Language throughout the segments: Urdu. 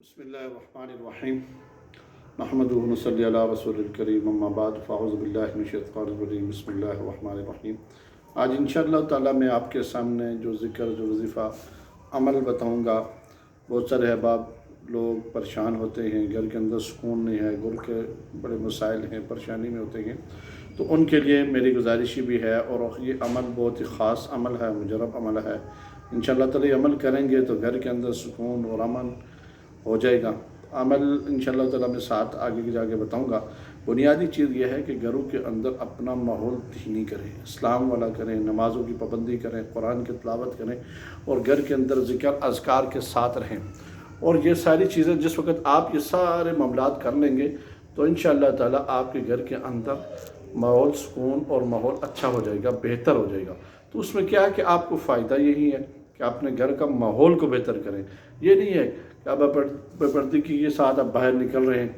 بسم الله الرحمن الرحیم نحمدہ ونصلی علی رسول الکریم اما بعد فاعوذ باللہ من الشیطان الرجیم بسم اللہ الرحمن الرحیم۔ آج انشاءاللہ تعالی میں آپ کے سامنے جو ذکر جو وظیفہ عمل بتاؤں گا، بہت سارے احباب لوگ پریشان ہوتے ہیں، گھر کے اندر سکون نہیں ہے، گھر کے بڑے مسائل ہیں، پریشانی میں ہوتے ہیں، تو ان کے لیے میری گزارش بھی ہے اور یہ عمل بہت ہی خاص عمل ہے، مجرب عمل ہے۔ انشاءاللہ تعالی عمل کریں گے تو گھر کے اندر سکون اور امن ہو جائے گا۔ عمل انشاءاللہ تعالیٰ میں ساتھ آگے جا کے بتاؤں گا۔ بنیادی چیز یہ ہے کہ گھروں کے اندر اپنا ماحول دینی کریں، اسلام والا کریں، نمازوں کی پابندی کریں، قرآن کی تلاوت کریں اور گھر کے اندر ذکر اذکار کے ساتھ رہیں۔ اور یہ ساری چیزیں جس وقت آپ یہ سارے معاملات کر لیں گے تو انشاءاللہ تعالیٰ آپ کے گھر کے اندر ماحول سکون اور ماحول اچھا ہو جائے گا، بہتر ہو جائے گا۔ تو اس میں کیا ہے کہ آپ کو فائدہ یہی ہے کہ اپنے گھر کا ماحول کو بہتر کریں۔ یہ نہیں ہے کہ اب بے پردگی کے ساتھ آپ باہر نکل رہے ہیں،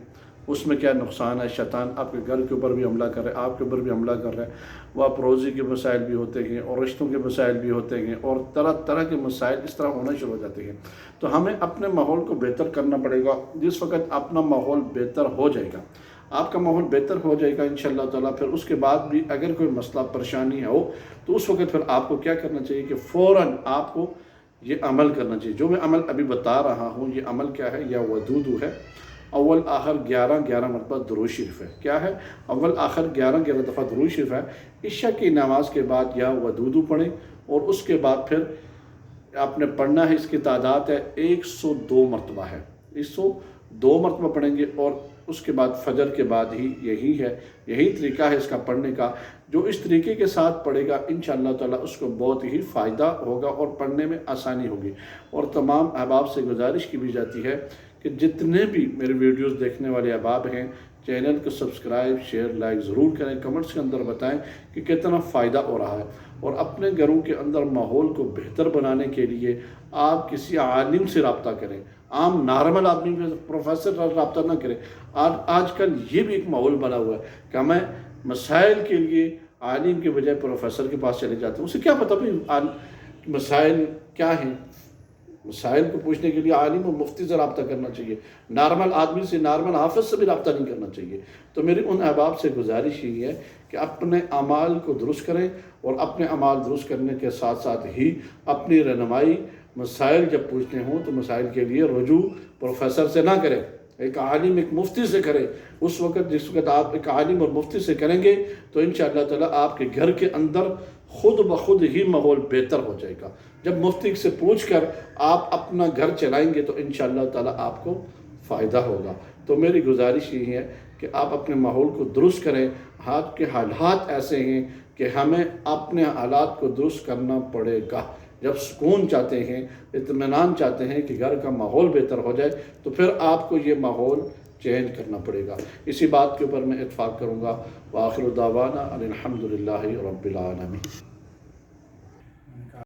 اس میں کیا نقصان ہے۔ شیطان آپ کے گھر کے اوپر بھی حملہ کر رہے ہیں، آپ کے اوپر بھی حملہ کر رہے ہیں۔ وہ آپ روزی کے مسائل بھی ہوتے ہیں اور رشتوں کے مسائل بھی ہوتے ہیں اور طرح طرح کے مسائل اس طرح ہونا شروع ہو جاتے ہیں۔ تو ہمیں اپنے ماحول کو بہتر کرنا پڑے گا۔ جس وقت اپنا ماحول بہتر ہو جائے گا، آپ کا ماحول بہتر ہو جائے گا انشاءاللہ تعالیٰ، پھر اس کے بعد بھی اگر کوئی مسئلہ پریشانی ہو تو اس وقت پھر آپ کو کیا کرنا چاہیے کہ فوراً آپ کو یہ عمل کرنا چاہیے۔ جو میں عمل ابھی بتا رہا ہوں، یہ عمل کیا ہے؟ یا ودودو ہے۔ اول آخر 11 مرتبہ درود شریف ہے۔ کیا ہے؟ اول آخر 11 دفعہ درود شریف ہے۔ عشاء کی نماز کے بعد یا ودودو پڑھیں اور اس کے بعد پھر آپ نے پڑھنا ہے، اس کی تعداد ہے 102 مرتبہ ہے، 102 مرتبہ پڑھیں گے اور اس کے بعد فجر کے بعد ہی یہی طریقہ ہے اس کا پڑھنے کا۔ جو اس طریقے کے ساتھ پڑھے گا انشاءاللہ تعالیٰ اس کو بہت ہی فائدہ ہوگا اور پڑھنے میں آسانی ہوگی۔ اور تمام احباب سے گزارش کی بھی جاتی ہے کہ جتنے بھی میرے ویڈیوز دیکھنے والے احباب ہیں، چینل کو سبسکرائب، شیئر، لائک ضرور کریں، کمنٹس کے اندر بتائیں کہ کتنا فائدہ ہو رہا ہے۔ اور اپنے گھروں کے اندر ماحول کو بہتر بنانے کے لیے آپ کسی عالم سے رابطہ کریں، عام نارمل آدمی سے، پروفیسر سے رابطہ نہ کریں۔ آج کل یہ بھی ایک ماحول بنا ہوا ہے کہ ہمیں مسائل کے لیے عالم کے بجائے پروفیسر کے پاس چلے جاتے ہیں۔ اسے کیا پتہ بھی مسائل کیا ہیں؟ مسائل کو پوچھنے کے لیے عالم اور مفتی سے رابطہ کرنا چاہیے، نارمل آدمی سے، نارمل حافظ سے بھی رابطہ نہیں کرنا چاہیے۔ تو میری ان احباب سے گزارش یہی ہے کہ اپنے اعمال کو درست کریں اور اپنے اعمال درست کرنے کے ساتھ ساتھ ہی اپنی رہنمائی مسائل جب پوچھنے ہوں تو مسائل کے لیے رجوع پروفیسر سے نہ کریں، ایک عالم ایک مفتی سے کریں۔ اس وقت جس وقت آپ ایک عالم اور مفتی سے کریں گے تو انشاءاللہ تعالیٰ آپ کے گھر کے اندر خود بخود ہی ماحول بہتر ہو جائے گا۔ جب مفتی سے پوچھ کر آپ اپنا گھر چلائیں گے تو انشاءاللہ تعالیٰ آپ کو فائدہ ہوگا۔ تو میری گزارش یہی ہے کہ آپ اپنے ماحول کو درست کریں۔ آپ کے حالات ایسے ہیں کہ ہمیں اپنے حالات کو درست کرنا پڑے گا۔ جب سکون چاہتے ہیں، اطمینان چاہتے ہیں کہ گھر کا ماحول بہتر ہو جائے تو پھر آپ کو یہ ماحول چینج کرنا پڑے گا۔ اسی بات کے اوپر میں اتفاق کروں گا۔ وآخر دعوانا ان الحمد للہ رب العالمین۔